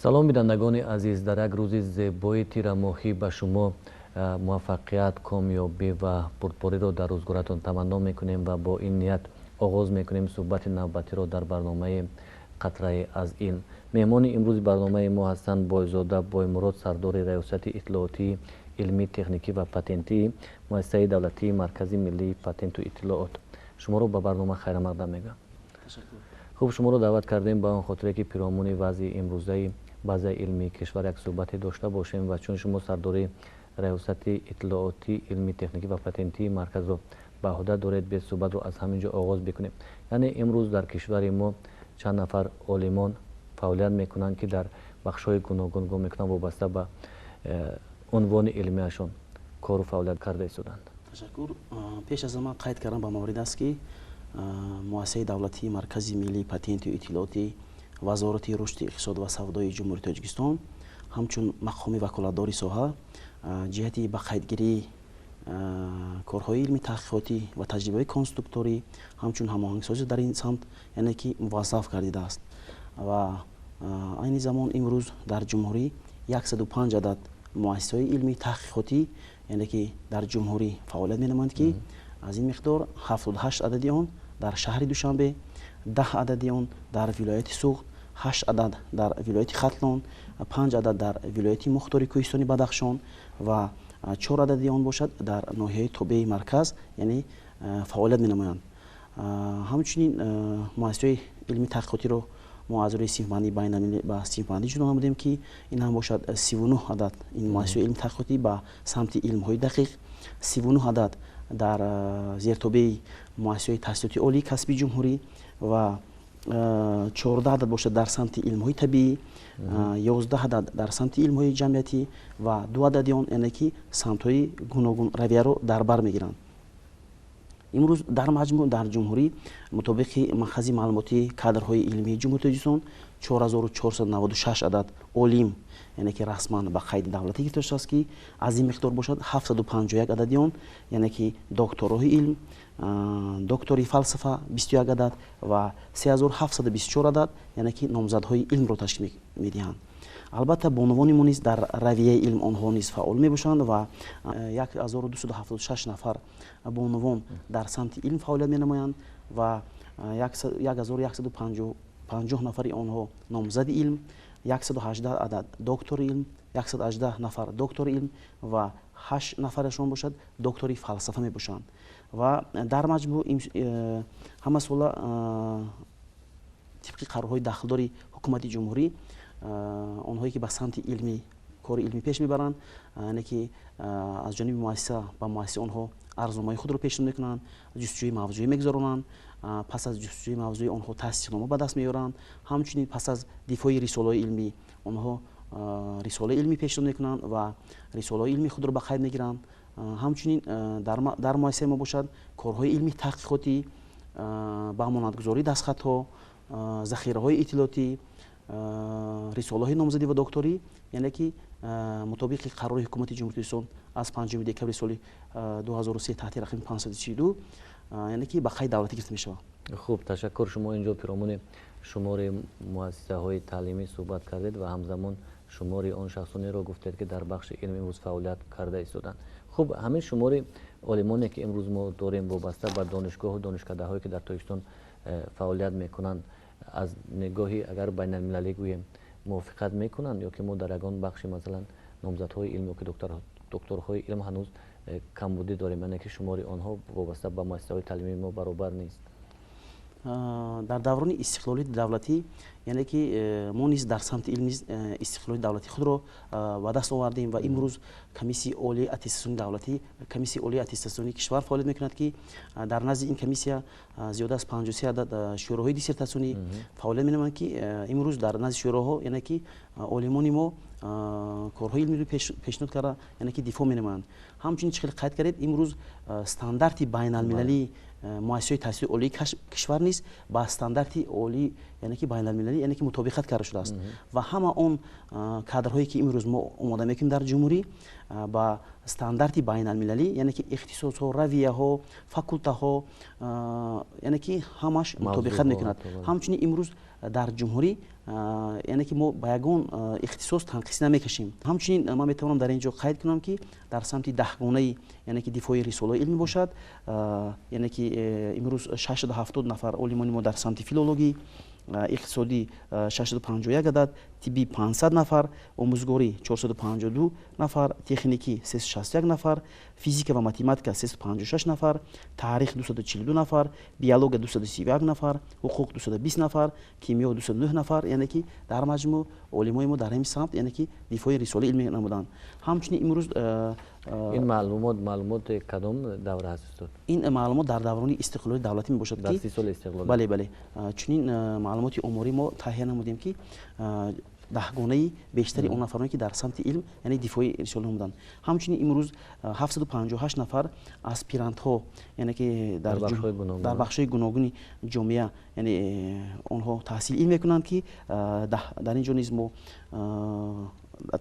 салом бинандагони азиз, дар як рӯзи зебои тирамоҳӣ ба шумо муваффақият, комёбӣ ва бурдбориро дар рӯзгоратон таманно мекунем ва бо ин ният оғоз мекунем суҳбати навбатиро дар барномаи қатраи аз илм. меҳмони имрӯзи барномаи мо ҳастанд Бойзода Боймурод, сардори раёсати иттилоотии илмӣ, техникӣ ва патентии муассисаи давлатии Маркази миллии патенту иттилоот. шуморо ба барнома хайрамақдам мегӯям. хуб, шуморо даъват кардем ба он хотире ки пиромони вазъи имрӯзаи базаи илмии кишвар як суҳбате дошта бошем ва чун шумо сардори раёсати иттилоотии илмӣ, техникӣ ва патентии марказро ба оҳда доред, бе суҳбатро аз ҳамин ҷо оғоз бикунем. яъне имрӯз дар кишвари мо чанд нафар олимон фаъолият мекунанд ки дар бахшҳои гуногун гум мекунанд вобаста ба унвони илмияшон кору фаъолият карда истоданд. ташаккур. пеш аз ҳама қайд кардам ба маврид аст ки муассисаи давлатии Маркази миллии патенту иттилооти вазорати рушди иқтисод ва савдои ҷумҳурии Тоҷикистон ҳамчун мақоми ваколатдори соҳа ҷиҳати ба қайдгирии корҳои илми таҳқиқотӣ ва таҷрибаи конструкторӣ ҳамчун ҳамоҳангсозӣ дар ин самт яъне ки мувассаф гардидааст ва айни замон имрӯз дар ҷумҳурӣ 105 адад муассисаҳои илмии таҳқиқотӣ яъне ки дар ҷумҳурӣ фаъолият менамоянд ки аз ин миқдор 78 адади он дар шаҳри Душанбе, 10 адади он дар вилояти Суғд, 8 адад дар вилояти Хатлон, 5 адад дар вилояти Мухтори Кӯҳистони Бадахшон ва 4 адади он бошад дар ноҳияи Тобеи Марказ, яъне фаъолият менамоянд. ҳамчунин муассисаҳои илми таҳқиқотиро мо аз рӯи синфбандии байналмилалӣ ба синфбандӣ ҷудо намудем ки ин ҳам бошад 39 адад ин муассисаҳои илми таҳқиқотӣ ба самти илмҳои дақиқ, 39 адад дар зертобеи муассисаҳои таҳсилоти олии касби ҷумҳурӣ ва 14 адад бошад дар самти илмҳои табиӣ, 11 адад дар самти илмҳои ҷамъиятӣ ва 2 адади он яъне ки самтҳои гуногун равияро дар бар мегиранд. имрӯз дар маҷмӯъ дар ҷумҳурӣ мутобиқи маркази маълумотии кадрҳои илмии ҷумҳурии Тоҷикистон 4496 адад олим яъне ки расман ба қайди давлатӣ гирифта шудааст ки аз ин миқдор бошад 751 адади он яъне ки доктороҳи илм, доктори фалсафа 21 адад ва 3724 адад яъне ки номзадҳои илмро ташкил медиҳанд. албатта бо унвони мо низ дар равияи илм онҳо низ фаъол мебошанд ва 1276 нафар бо унвон дар самти илм фаъолият менамоянд ва 1150 нафари онҳо номзади илм, 118 адад доктори илм, 118 нафар доктори илм ва 8 нафарашон бошад доктори фалсафа мебошанд ва дар маҷмӯъ ҳама сола тибқи қарорҳои дахлдори ҳукумати ҷумҳурӣ онҳое ки ба самти илмӣ кори илмӣ пеш мебаранд яъне ки аз ҷониби муассиса ба муассиса онҳо арзномаи худро пешниҳод мекунанд, ҷустуҷӯи мавзӯӣ мегузаронанд, пас аз ҷустуҷӯи мавзӯӣ онҳо тасдиқнома ба даст меёранд, ҳамчунин пас аз дифои рисолаҳои илмӣ онҳо рисолаи илмӣ пешниҳод мекунанд ва рисолаҳои илмии худро ба қайд мегиранд. ҳамчунин дар муассисаи мо бошад корҳои илмии таҳқиқотӣ ба амонатгузории дастхатҳо, захираҳои иттилоотӣ, рисолаҳои номзадӣ ва докторӣ яъне ки мутобиқи қарори ҳукумати ҷумҳурии Тоҷикистон аз 5 декабри соли 2003 таҳти рақами 542 яъне ки ба қайд давлатӣ гирифта мешавад. хуб, ташаккур. шумо инҷо пиромони шумори муассисаҳои таълимӣ суҳбат кардед ва ҳамзамон шумори он шахсонеро гуфтед ки дар бахши илм имрӯз фаъолият карда истоданд. хуб, ҳамин шумори олимоне ки имрӯз мо дорем вобаста ба донишгоҳу донишкадаҳое ки дар Тоҷикистон фаъолият мекунанд, аз нигоҳи агар байналмилалӣ гӯем мувофиқат мекунанд ё ки мо дар ягон бахши масалан номзадҳои илм ё ки докторҳои илм ҳанӯз камбудӣ дорем, яъне ки шумори онҳо вобаста ба муассисаҳои таълимии мо баробар нест? дар даврони истиқлолияти давлатӣ яъне ки мо низ дар самти илм низ истиқлолияти давлатии худро ба даст овардем ва имрӯз комиссияи олии аттестатсионии давлатӣ, комиссияи олии аттестатсионии кишвар фаъолият мекунад ки дар назди ин комиссия зиёда аз 53 адад шӯроҳои диссертатсионӣ фаъолият менамоянд ки имрӯз дар назди шӯроҳо яъне ки олимони мо корҳои илмиро пешниҳод карда яъне ки дифоъ менамоянд. ҳамчунин чӣ хеле қайд кардед, имрӯз стандарти байналмилалии муассисаҳои таҳсили олии кишвар низ ба стандарти олии яъне ки байналмилалӣ яъне ки мутобиқат карда шудааст ва ҳама он кадрҳое ки имрӯз мо омода мекунем дар ҷумҳурӣ ба стандарти байналмилалӣ яъне ки ихтисосҳо, равияҳо, факултаҳо яъне ки ҳамаш мутобиқат мекунад. ҳамчунин имрӯз дар ҷумҳурӣ яъне ки мо ба ягон ихтисос танқис намекашем. Ҳамчунин ман метавонам дар ин ҷо қайд кунам ки дар самти 10 яъне ки дифои рисолаи илмӣ бошад, яъне ки имрӯз 670 нафар олимони мо дар самти филологӣ, иқтисодӣ 651 адад, тиббӣ 500 нафар, омӯзгорӣ 452 нафар, техникӣ 361 нафар, физика ва математика 356 нафар, таърих 242 нафар, биология 231 нафар, ҳуқуқ 220 нафар, кимиё 209 нафар, яъне ки дар маҷмӯъ олимои мо дар ҳамин самт яъне ки дифои рисолаи илмӣ намуданд. Ҳамчунин имрӯз ин маълумоти кадом давра ҳаст устод? Ин маълумот дар даврони истиқлоли давлатӣ мебошад ки дар 30 соли истиқлол. Бале. Чунин маълумоти оморӣ мо таҳия намудем ки 10 бештари он нафароне ки дар самти илм яъне дифои рисола намуданд. Ҳамчунин имрӯз 758 нафар аспирантҳо яъне ки дар бахшҳои гуногуни ҷомеа яъне онҳо таҳсили илм мекунанд ки дар ин ҷо низ мо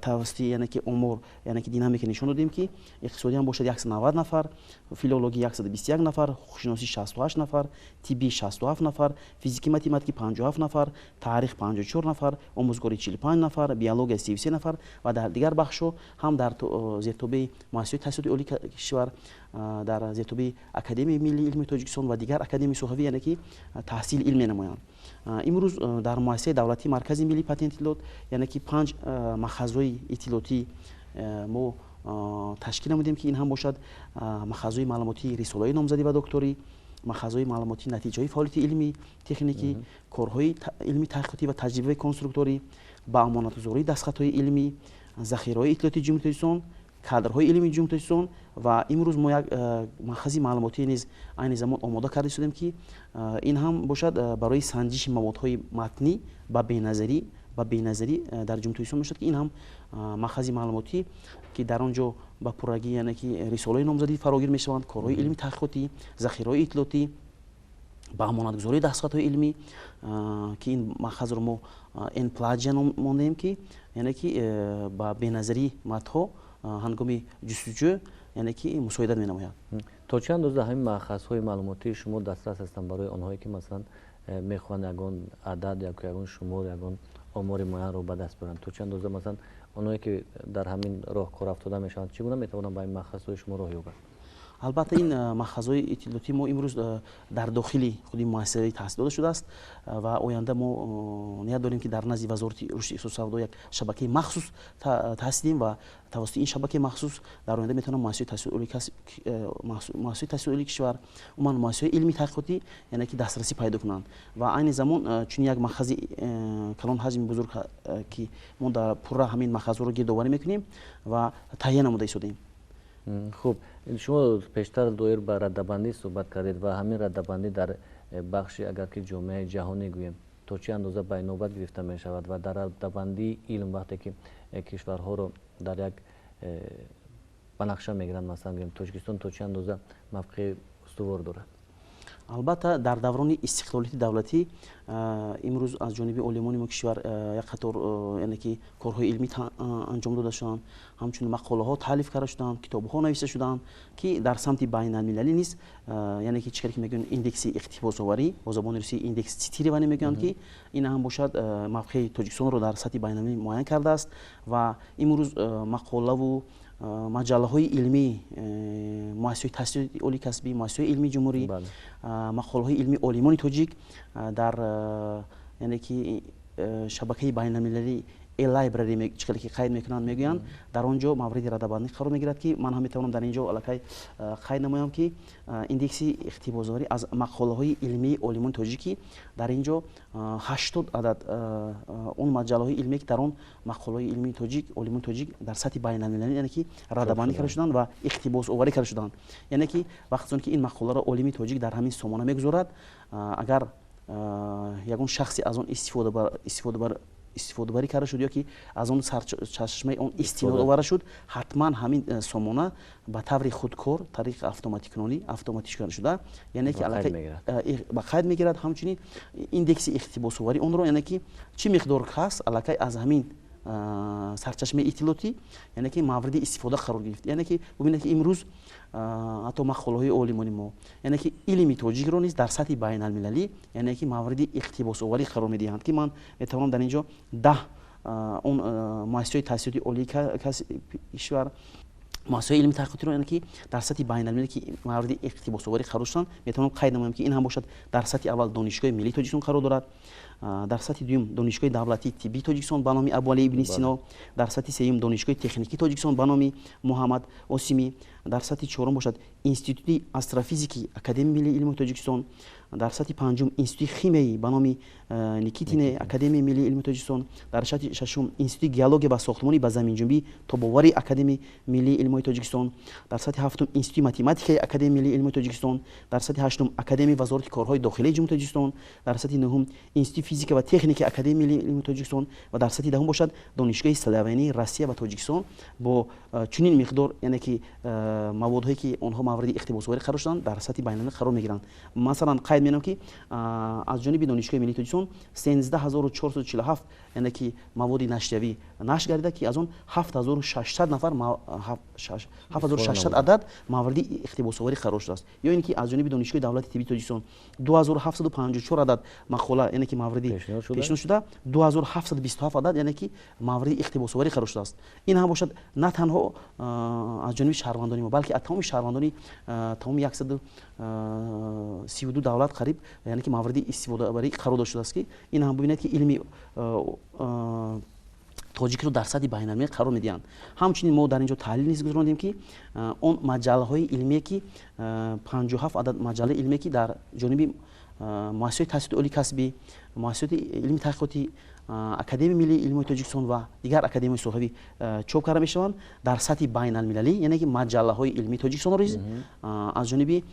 тавассути яъне ки омор яъне ки динамика нишон додем ки иқтисодӣ ҳам бошад 190 нафар, филологӣ 121 нафар, ҳуқуқшиносӣ 68 нафар, тиббӣ 67 нафар, физикӣ математикӣ 57 нафар, таърих 54 нафар, омӯзгорӣ 45 нафар, биология 33 нафар ва дар дигар бахшҳо ҳам дар зертобаи муассисаҳои таҳсилоти олии кишвар, дар зертобаи академияи миллии илми Тоҷикистон ва дигар академияи соҳавӣ яъне ки таҳсили илм менамоянд. Имрӯз дар муассисаи давлатии маркази миллии патентии иттилоот яъне ки 5 махазҳои иттилоотӣ мо ташкил намудем ки ин ҳам бошад махазҳои маълумотии рисолаи номзадӣ ва докторӣ, махазҳои маълумотии натиҷаҳои фаъолияти илмӣ, техникӣ, корҳои илмии таҳқиқотӣ ва таҷрибаи конструкторӣ, ба амонатгузории дастхатҳои илмӣ, захираҳои иттилоотии ҷумҳурии Тоҷикистон, кадрҳои илмии ҷумҳурии Тоҷикистон ва имрӯз мо як махази маълумотие низ айни замон омода карда истодем ки ин ҳам бошад барои санҷиши маводҳои матнӣ ба беназарӣ дар ҷумҳурии Тоҷикистон бошад ки ин ҳам махази маълумотӣ ки дар он ҷо ба пуррагӣ яъне ки рисолаи номзадӣ фарогир мешаванд, корҳои илмии таҳқиқотӣ, захираҳои иттилоотӣ, ба амонатгузории дастхатҳои илмӣ ки ин махазро мо энплаҷия мондем ки яъне ки ба беназарии матнҳо ҳангоми ҷустуҷӯ яъне ки мусоидат менамояд. То чӣ андоза ҳамин маъхазҳои маълумотии шумо дастрас ҳастанд барои онҳое ки масалан мехоҳанд ягон адад ягон шумор ягон омори муайянро ба даст биёранд? То чӣ андоза масалан онҳое ки дар ҳамин роҳ кор афтода мешаванд чӣ гуна метавонанд ба ин маъхазҳои шумо роҳ ёбанд? албатта ин махазҳои иттилоотӣ мо имрӯз дар дохили худи муассисаи таҳсил дода шудааст ва оянда мо ният дорем ки дар назди вазорати рушди иқтисоду савдо як шабакаи махсус таъсис диҳем ва тавассути ин шабакаи махсус дар оянда метавонад муассисаҳои таҳсили олии кишвар, умуман муассисаҳои илмии таҳқиқотӣ яъне ки дастрасӣ пайдо кунанд ва айни замон чунин як махази калон ҳаҷми бузург ки мо дар пурра ҳамин махазҳоро гирдоварӣ мекунем ва таҳия намуда истодем. хуб, шумо пештар доир ба раддабандӣ суҳбат кардед ва ҳамин раддабандӣ дар бахши агар ки ҷомеаи ҷаҳонӣ гӯем то чӣ андоза ба инобат гирифта мешавад ва дар раддабандии илм вақте ки кишварҳоро дар як банақша мегиранд масалан гӯем Тоҷикистон то чӣ андоза мавқеи устувор дорад? албатта дар даврони истиқлолияти давлатӣ имрӯз аз ҷониби олимони мо кишвар як қатор яъне ки корҳои илмӣ анҷом дода шуданд, ҳамчунин мақолаҳо таълиф карда шуданд, китобҳо нависта шуданд ки дар самти байналмилалӣ низ яъне ки чӣ кар ки мегӯянд индекси иқтибосоварӣ бо забони русӣ индекс цитированӣ мегӯянд ки ин ҳам бошад мавқеи Тоҷикистонро дар сатҳи байналмилалӣ муайян кардааст ва имрӯз мақолаву маҷаллаҳои илмии муассисаҳои таҳсилоти олии касбӣ, муассисаҳои илмии ҷумҳурӣ, мақолаҳои илмии олимони тоҷик дар яъне ки шабакаи байналмилалӣ e-library чӣ кар ки қайд мекунанд мегӯянд дар он ҷо мавриди раддабандӣ қарор мегирад ки ман ҳам метавонам дар ин ҷо аллакай қайд намоям ки индекси иқтибосоварӣ аз мақолаҳои илмии олимони тоҷикӣ дар ин ҷо 80 адад он маҷаллаҳои илмие ки дар он мақолаҳои илмии тоҷик олимони тоҷик дар сатҳи байналмилалӣ яъне ки раддабандӣ карда шуданд ва иқтибосоварӣ карда шуданд. Яъне ки вақте ки ин мақоларо олими тоҷик дар ҳамин сомона мегузорад, агар ягон шахсе аз он истифодабарӣ карда шуд ё ки аз он сарчашмаи он истинод оварда шуд, ҳатман ҳамин сомона ба таври худкор тариқи автоматикунӣ шуда яъне ки ба қайд мегирад. ҳамчунин индекси иқтибосоварӣ онро яъне ки чӣ миқдор кас аллакай аз ҳамин сарчашмаи иттилоотӣ яъне ки мавриди истифода қарор гирифт. Яъне ки бубинед ки имрӯз ҳатто мақолаҳои олимони мо яъне ки илми тоҷикро низ дар сатҳи байналмилалӣ яъне ки мавриди иқтибосоварӣ қарор медиҳанд ки ман метавонам дар ин ҷо 10 он муассисаҳои таҳсилоти олии кишвар муассисаҳои илми таҳқиқотиро яъне ки дар сатҳи байналмилалӣ ки мавриди иқтибосоварӣ қарор шуданд метавонам қайд намоям ки ин ҳам бошад дар сатҳи аввал донишгоҳи миллии Тоҷикистон қарор дорад, дар сатҳи дуюм донишгоҳи давлатии тиббии Тоҷикистон ба номи Абу Алӣ ибн Сино, дар сатҳи сеюм донишгоҳи техникии Тоҷикистон ба номи Муҳаммад Осимӣ, дар сатҳи чорум бошад институти астрофизики Академияи миллии илмҳои Тоҷикистон, дар сатҳи панҷум институти химияи ба номи Никитине Академияи миллии илмҳои Тоҷикистон, дар сатҳи шашум институти геология ва сохтмонӣ ба заминҷунбии тобовари Академияи миллии илмҳои Тоҷикистон, дар сатҳи ҳафтум институти математикаи Академияи миллии илмҳои Тоҷикистон, дар сатҳи ҳаштум Академияи вазорати корҳои дохилии Ҷумҳурии Тоҷикистон, дар сатҳи нӯҳум институти физика ва техника Академияи миллии илмҳои Тоҷикистон ва дар сатҳи даҳум бошад донишгоҳи Славянии Россия ва Тоҷикистон бо чунин миқдор яъне ки маводҳое ки онҳо мавриди иқтибосоварӣ қарор шуданд дар сатҳи байналмилалӣ қарор мегиранд. Масалан қайд менам ки аз ҷониби донишгоҳи миллии Тоҷикистон 13447 яъне ки маводи нашриявӣ нашр гардида ки аз он 7600 нафар 7600 адад мавриди иқтибосоварӣ қарор шудааст. ё ин ки аз ҷониби донишгоҳи давлати тиббии Тоҷикистон 2754 адад мақола яъне ки мавриди пешниҳод шуда, 2727 адад яъне ки мавриди иқтибосоварӣ қарор шудааст. ин ҳам бошад на танҳо аз ҷониби шаҳрвандони мо балки аз тамоми шаҳрвандони тамоми 132 давлат қариб яъне ки мавриди истифодабарӣ қарор дошта шудааст ки ин ҳам бубинед ки илми тоҷикро дар сатҳи байналмилалӣ қарор медиҳанд. ҳамчунин мо дар ин ҷо таҳлил низ гузаронидем ки он маҷаллаҳои илмие ки 57 адад маҷаллаи илмие ки дар ҷониби муассисаҳои таҳсилоти олии касбӣ, муассисати илми таҳқиқотӣ Академияи миллии илмҳои Тоҷикистон ва дигар академияи соҳавӣ чоп карда мешаванд дар сатҳи байналмилалӣ яъне ки маҷаллаҳои илмии Тоҷикистонро низ аз ҷониби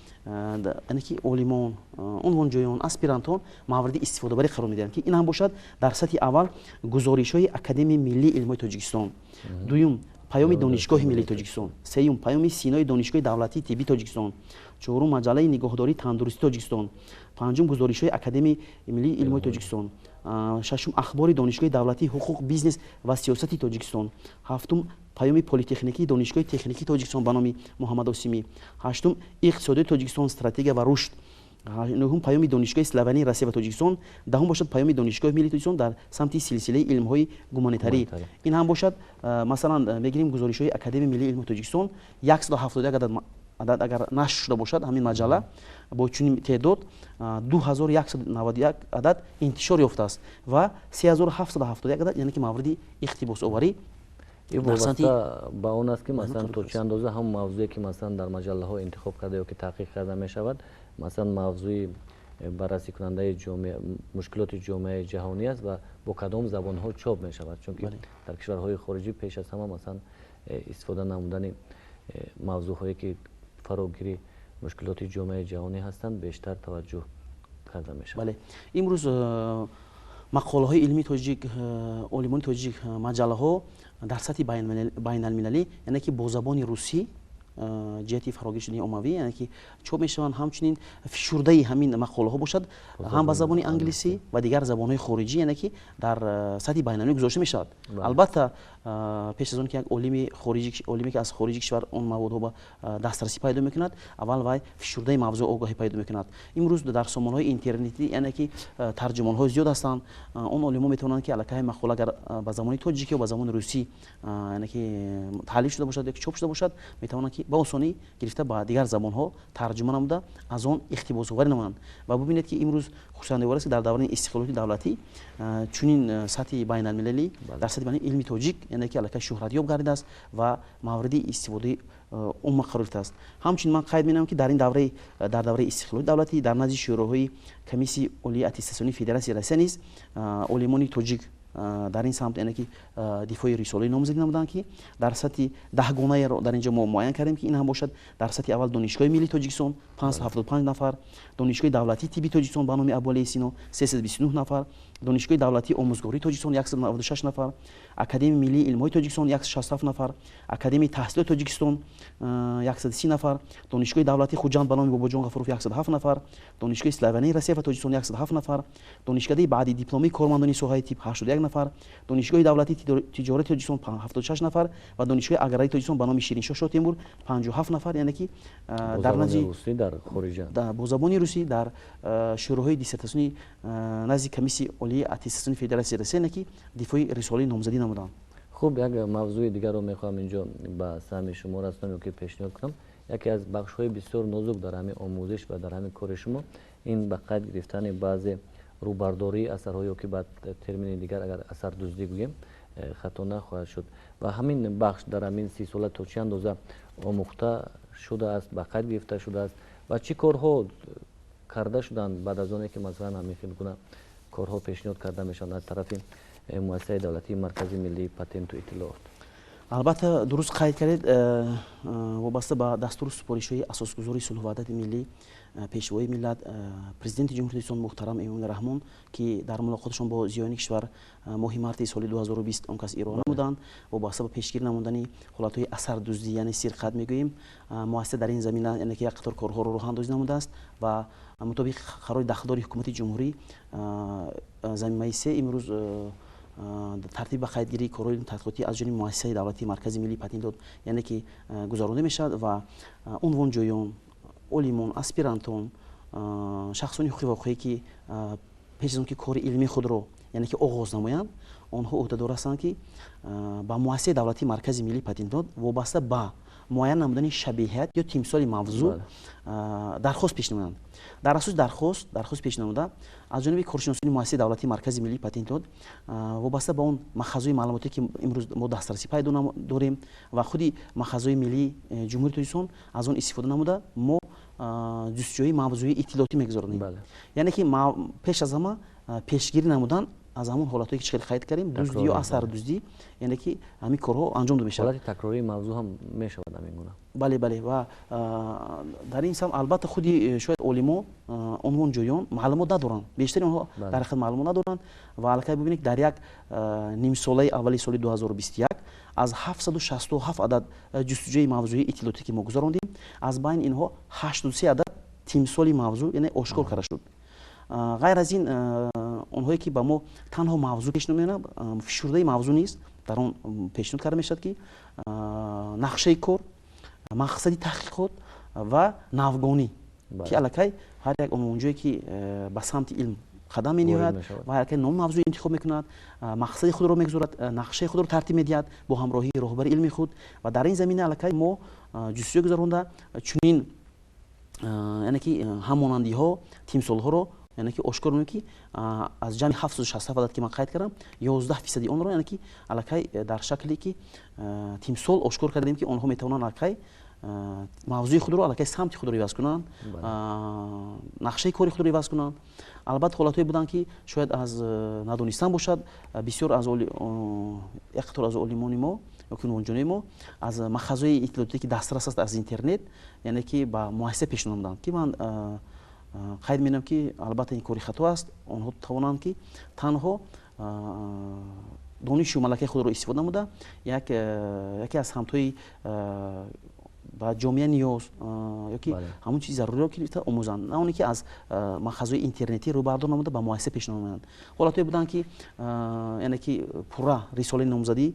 яъне ки олимон, унвонҷоён, аспирантон мавриди истифодабарӣ қарор медиҳанд ки ин ҳам бошад дар сатҳи аввал гузоришҳои Академияи миллии илмҳои Тоҷикистон, дуюм паёми донишгоҳи миллии Тоҷикистон, сеюм паёми синои донишгоҳи давлатии тиббии Тоҷикистон, чорум маҷаллаи нигоҳдории тандурустии Тоҷикистон, панҷум гузоришҳои Академияи миллии илмҳои Тоҷикистон, шашум ахбори донишгоҳи давлатии ҳуқуқ, бизнес ва сиёсати Тоҷикистон, ҳафтум паёми политехникии донишгоҳи техникии Тоҷикистон ба номи Муҳаммад Осимӣ, ҳаштум иқтисодиёти Тоҷикистон стратегия ва рушд, нӯҳум паёми донишгоҳи Славянии Россия ва Тоҷикистон, даҳум бошад паёми донишгоҳи миллии Тоҷикистон дар самти силсилаи илмҳои гуманитарӣ. ин ҳам бошад масалан мегирем гузоришҳои Академияи миллии илмҳои Тоҷикистон 171 адад агар нашр шуда бошад ҳамин маҷалла бо чунин теъдод 2191 адад интишор ёфтааст ва 3771 адад яъне ки мавриди иқтибосоварӣ ин вобаста ба он аст ки масалан то чӣ андоза ҳам мавзӯе ки масалан дар маҷаллаҳо интихоб карда ё ки таҳқиқ карда мешавад масалан мавзӯи баррасӣ кунандаи мушкилоти ҷомеаи ҷаҳонӣ аст ва бо кадом забонҳо чоп мешавад, чунки дар кишварҳои хориҷӣ пеш аз ҳама масалан истифода намудани мавзӯъҳое ки фарогири мушкилоти ҷомеаи ҷаҳонӣ ҳастанд бештар таваҷҷӯҳ карда мешавад. Бале имрӯз мақолаҳои илмии тоҷик, олимони тоҷик, маҷаллаҳо дар сатҳи байналмилалӣ яъне ки бо забони русӣ ҷиҳати фарогир шудани оммавӣ яъне ки чоп мешаванд, ҳамчунин фишурдаи ҳамин мақолаҳо бошад ҳам ба забони англисӣ ва дигар забонҳои хориҷӣ яъне ки дар сатҳи байналмилалӣ гузошта мешавад. албатта пеш аз он ки як олиме ки аз хориҷи кишвар он маводҳо ба дастрасӣ пайдо мекунад, аввал вай фишурдаи мавзӯъ огоҳӣ пайдо мекунад. имрӯз дар сомонаҳои интернетӣ яъне ки тарҷумонҳои зиёд ҳастанд, он олимон метавонанд ки аллакай мақола агар ба забони тоҷикӣ ё ба забони русӣ яъне ки таҳлил шуда бошад ёки чоп шуда бошад, метавонанд ки ба осонӣ гирифта ба дигар забонҳо тарҷума намуда аз он иқтибосоварӣ намоянд. ва бубинед ки имрӯз хушояндаовар аст ки дар давраи истиқлолияти давлатӣ чунин сатҳи байналмилалӣ дар сатҳи байналмилалӣ илми тоҷик яъне ки аллакай шӯҳратёб гардидааст ва мавриди истифодаи умма қарор гирифтааст. ҳамчунин ман қайд менамам ки дар давраи истиқлолияти давлатӣ дар назди шӯроҳои комиссияи олии аттестатсионии федератсияи Россия низ олимони тоҷик дар ин самт яъне ки дифои рисолаи номзадӣ намуданд ки дар сатҳи 10 гунаеро дар ин ҷо мо муайян кардем ки ин ҳам бошад дар сатҳи аввал донишгоҳи миллии Тоҷикистон 575 нафар, донишгоҳи давлатии тиббии Тоҷикистон ба номи Абу Алӣ Сино 329 нафар, دانشگاه دولتی آموزگاری تاجیکستان 196 نفر، اکادمی ملی علم‌های تاجیکستان 167 نفر، اکادمی تحصیل تاجیکستان 130 نفر، دانشگاه دولتی خوجند به نام باباجان غفوروف 107 نفر، دانشگاه اسلوونی روسیه و تاجیکستان 107 نفر، دانشکده بعدی دیپلمی کارمندانی ساحه تیپ 81 نفر، دانشگاه دولتی تجارت تاجیکستان 76 نفر و دانشگاه اگرایی تاجیکستان به نام شیرینشاه شاه تیمور 57 نفر. یعنی که در نزد در خارج با زبان روسی در شروح‌های دیسرتاسیونی نزد کمیسی عالی اتستاسیون فدراسیون رسیدن که دفاع رساله نامزدی نمودند. خوب، یک موضوع دیگر رو میخوام اینجا با سهم شما راستم که پیشنهاد کنم. یکی از بخش‌های بسیار نازک در همین آموزش و در همین کار شما این به قید گرفتن بعض روبرداری اثرهایی که بعد ترمین دیگر اگر اثر دزدی گوییم خطا نخواهد شد و همین بخش در همین 30 سال تا چند اندازه آموخته شده است، به قید گرفته شده است و چی کارها کرده شدند بعد از اون که مثلا همین گونه کارها پیشنهاد کرده میشن از طرف مؤسسه دولتی مرکزی ملی پتنت و اطلاعات؟ البته درست قید کردید، وابسته به دستور سپارش‌های اساسگذاری صلح و وحدت ملی پیشوای ملت پرزیدنت جمهوری اسلامی محترم امام رحمان که در ملاقاتشان با زیانی کشور ماه مارس سال 2020 آن کس ایران بودند وابسته به پیشگیری نمودن حالت‌های اثر دزدی یعنی سرقت میگوییم، مؤسسه در این زمینه یعنی که یک قطار کارها رو راه اندازی نموده است و مطابق قرار داخلداری حکومت جمهوری زمینه 3 امروز ترتیب به قیدگیری کارهای تحقیقاتی از جانب مؤسسه دولتی مرکزی ملی پتنت یعنی که گزارانده میشد و عنوان جویان، علیمان، اسپیرانتون، شخصانی حقوقی واقعی که پیش از اون که کار علمی خود رو یعنی که آغاز نمایند آنها عهدهدار هستند که با مؤسسه دولتی مرکزی ملی پتنت وابسته به معین نمودن شبیهیت یا تمثال موضوع درخواست پیش نمودند. در اساس درخواست پیش نموده از جانب کارشناسان مؤسسه دولتی مرکزی ملی پتنت وابسته به اون مخازن معلوماتی که امروز ما دسترسی پیدا داریم و خودی مخازن ملی جمهوری تاجیکستان از اون استفاده نموده ما جستجوی موضوعی اطلاعاتی میگذاریم. یعنی که پیش از همه پیشگیری نمودن از همون حالتایی که قید کردیم دزدی یا اثر دزدی یعنی که همین کارها انجام داده میشه. حالت تکراری موضوع هم میشه همین گونه. بله و در این سم البته خودی شاید علما عنوان جویان معلومات ندارن، بیشتر اونها در خود معلومات ندارن و الکی ببینید در یک نیم ساله اولی سال 2021 از 767 عدد جستجوی موضوعی اطلاعاتی که ما گذراندیم از بین اینها 83 عدد تمثال موضوع یعنی آشکار کرده شد. غیر از این اونهایی که با ما تنها موضوع پیشنهاد میدن فشرده موضوع نیست در اون پیشنهاد کرده میشد که نقشه کار، مقصدی تحقیقات و ناوگانی که الکی هر یک اونجایی که به سمت علم قدم می‌نهاد و هر یک نوع موضوع انتخاب میکند، مقصد خود رو میگذارد، نقشه خود رو ترتیب میدهد با همراهی راهبر علمی خود و در این زمینه الکی ما جستجو گذرانده چنین یعنی که همانندی ها تمثال ها رو یعنی که آشکار می‌کنیم که از جمع 767 عدد که من قید کردم 11% آن رو یعنی که الکی در شکلی که تمثال آشکار کردیم که آنها میتوانند الکی موضوع خود رو الکی سمت خود رو عوض کنند، نقشه کاری خود رو عوض کنند. البته حالتایی بودن که شاید از ندانستن باشد بسیار از یک قطار از علمان ما یا که عنوان ما از مخازن اطلاعاتی که دسترس است از اینترنت یعنی که با مؤسسه پیشنهاد دادند که من قید می‌کنم که البته این کاری خطا است، آنها توانند که تنها دانش و ملکه خود را استفاده نموده یکی از همتای با جامعه نیاز یا که همون چیز ضروری رو که آموزند، نه اونی که از مخازن اینترنتی رو بردار نموده با مؤسسه پیشنهاد می‌دهند. حالتی بودن که یعنی که پورا رساله نامزدی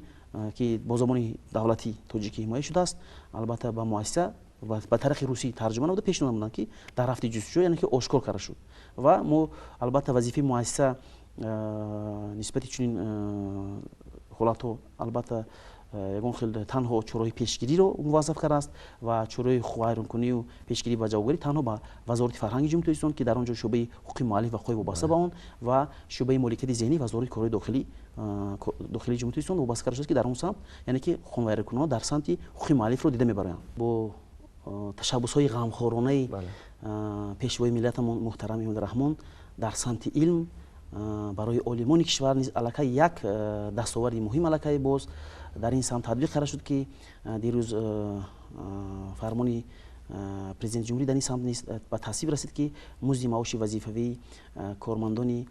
که با زبان دولتی تاجیکی حمایت شده است البته با مؤسسه و به طریق روسی ترجمه نموده پیشنهاد نمودند که در هفته جستجو یعنی که آشکار کرده شد و ما البته وظیفه مؤسسه نسبت چنین حالت‌ها البته یگان خیلی تنها چورای پیشگیری رو موظف کرده است و چورای خواهرانکنی و پیشگیری و جوابگویی تنها با وزارت فرهنگ جمهوری تاجیکستان که در آنجا شعبه حقوق مؤلف و حقوق وابسته به آن و شعبه مالکیت ذهنی وزارت کارهای داخلی جمهوری تاجیکستان وابسته کرده است که در اون سمت یعنی که خانوارکنان در سمت حقوق مؤلف رو دیده میبرند. با تشبس‌های غمخوارانه پیشوای ملت محترم امام رحمان در سمت علم برای عالمان کشور نیز الکی یک دستاورد مهم الکی باز در این سمت تطبیق قرار شد که دیروز فرمانی پرزیدنت جمهوری در این سمت نیست به تصویب رسید که مزد معاش وظیفوی کارمندان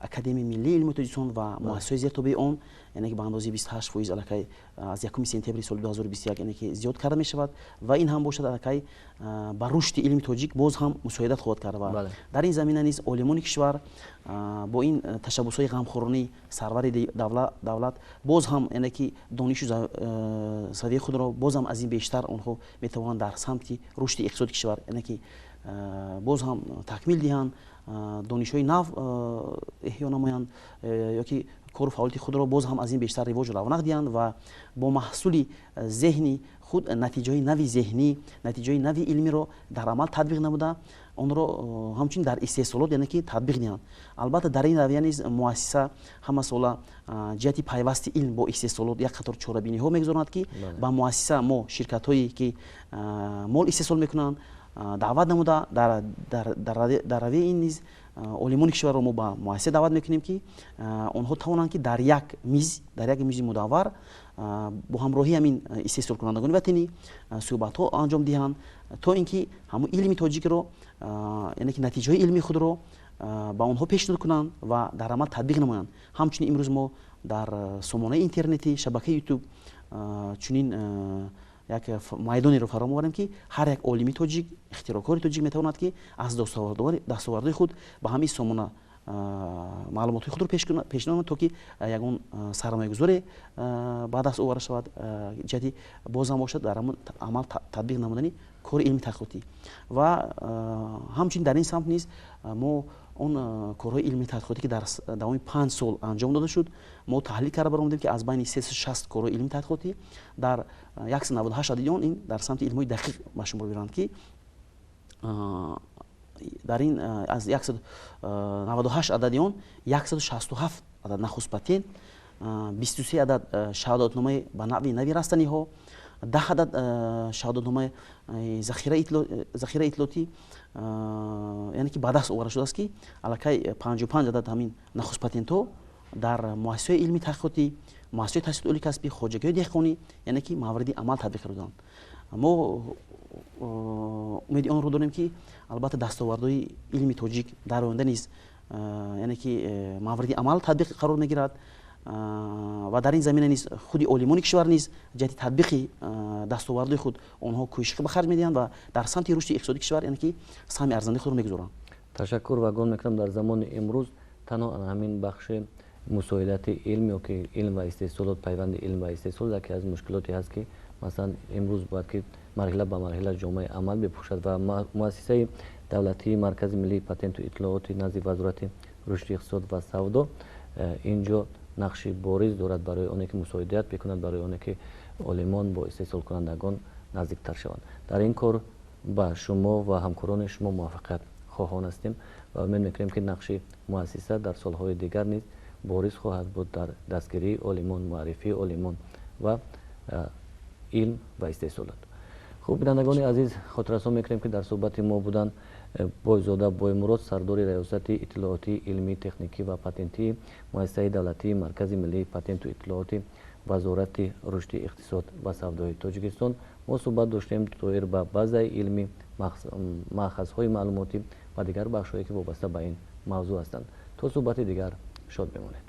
академияи миллии илму тоҷикистон ва муассисаҳои зертоби он, яъне ки ба андозаи 28% аллакай аз 1 сентябри соли 2021 яъне ки зиёд карда мешавад ва ин ҳам бошад аллакай ба рушди илми тоҷик боз ҳам мусоидат хоҳад кард. Ва дар ин замина низ олимони кишвар бо ин ташаббусҳои ғамхӯрони сарвари давлат боз ҳам яъне ки донишу савияи худро боз ҳам аз ин бештар онҳо метавонанд дар самти рушди иқтисоди кишвар яъне ки боз ҳам такмил диҳанд, донишҳои нав эҳё намоянд ёки кору фаъолияти худро боз ҳам аз ин бештар ривоҷу равнақ диҳанд ва бо маҳсули зеҳни худ натиҷаҳои нави зеҳнӣ, натиҷаҳои нави илмиро дар амал татбиқ намуда онро ҳамчунин дар истеҳсолот яъне ки татбиқ диҳанд. Албатта дар ин равия низ муассиса ҳамасола ҷиҳати пайвасти илм бо истеҳсолот як қатор чорабиниҳо мегузаронад ки ба муассиса мо ширкатҳое ки мол истеҳсол мекунанд даъват намуда дар равияи ин низ олимони кишварро мо ба муассиса даъват мекунем ки онҳо тавонанд ки дар як мизи мудаввар бо ҳамроҳии ҳамин истеҳсолкунандагони ватанӣ суҳбатҳо анҷом диҳанд то ин ки ҳамун илми тоҷикро яъне ки натиҷаҳои илмии худро ба онҳо пешниҳод кунанд ва дар амал татбиқ намоянд. Ҳамчунин имрӯз мо дар сомонаи интернетӣ шабакаи ютуб чунин як майдонеро фаро мебарем ки ҳар як олими тоҷик, ихтирокори тоҷик метавонад ки аз дастовардҳои худ ба ҳамин сомона маълумотҳои худро пешниҳод то ки ягон сармоягузоре ба даст оварда шавад ҷиҳати боз ҳам бошад дар амал татбиқ намудани кори илми тадқиқотӣ. Ва ҳамчунин дар ин самт низ мо он корҳои илми тадқиқотӣ ки дар давоми 5 сол анҷом дода шуд мо таҳлил карда баромадем ки аз байни 360 корҳои илми тадқиқотӣ дар 198 адади он ин дар самти илмҳои дақиқ ба шумор мебаранд ки дар ин аз 198 адади он 167 адад нахуст патент, 23 адад шаҳодатномаи ба нави нави растаниҳо, 10 адад шаҳодатномаи захира итлоотӣ яъне ки ба даст оварда шудааст ки аллакай 55 адад ҳамин нахуст патентҳо дар муассисаҳои илми тадқиқотӣ, муассисаҳои таҳсилоти олии касбӣ, хоҷагиҳои деҳқонӣ яъне ки мавриди амал татбиқ карданд. мо умеди онро дорем ки албатта дастовардҳои илми тоҷик дар оянда низ яъне ки мавриди амал татбиқ қарор мегирад ва дар ин замина низ худи олимони кишвар низ ҷиҳати татбиқи дастовардҳои худ онҳо кӯшишҳо ба харҷ медиҳанд ва дар самти рушди иқтисоди кишвар яъне ки саҳми арзандаи худро мегузоранд. Ташаккур ва гумон мекунам дар замони имрӯз танҳо ҳамин бахши мусоидати илм ёки илм ва истеҳсолот, пайванди илм ва истеҳсол яке аз мушкилоте ҳаст ки масалан имрӯз бояд ки марҳила ба марҳила ҷомаи амал бипӯшад ва муассисаи давлатии маркази миллии патенту иттилооти назди вазорати рушди иқтисод ва савдо инҷо нақши бориз дорад барои оне ки мусоидат бикунад, барои оне ки олимон бо истеҳсолкунандагон наздиктар шаванд. Дар ин кор ба шумо ва ҳамкорони шумо муваффақият хоҳон ҳастем ва умед мекунем ки нақши муассиса дар солҳои дигар низ бориз хоҳад буд дар дастгирии олимон, муаррифии олимон ва илм ва истеҳсолот. хуб, бинандагони азиз, хотиррасон мекунем ки дар суҳбати мо буданд бойзода Боймурод, сардори раёсати иттилооти илмӣ, техникӣ ва патентии муассисаи давлатии маркази миллии патенту иттилооти вазорати рушди иқтисод ва савдои Тоҷикистон. мо суҳбат доштем доир ба базаи илмӣ, маъхазҳои маълумотӣ ва дигар бахшҳое ки вобаста ба ин мавзӯъ ҳастанд. то суҳбати дигар шод бимонед.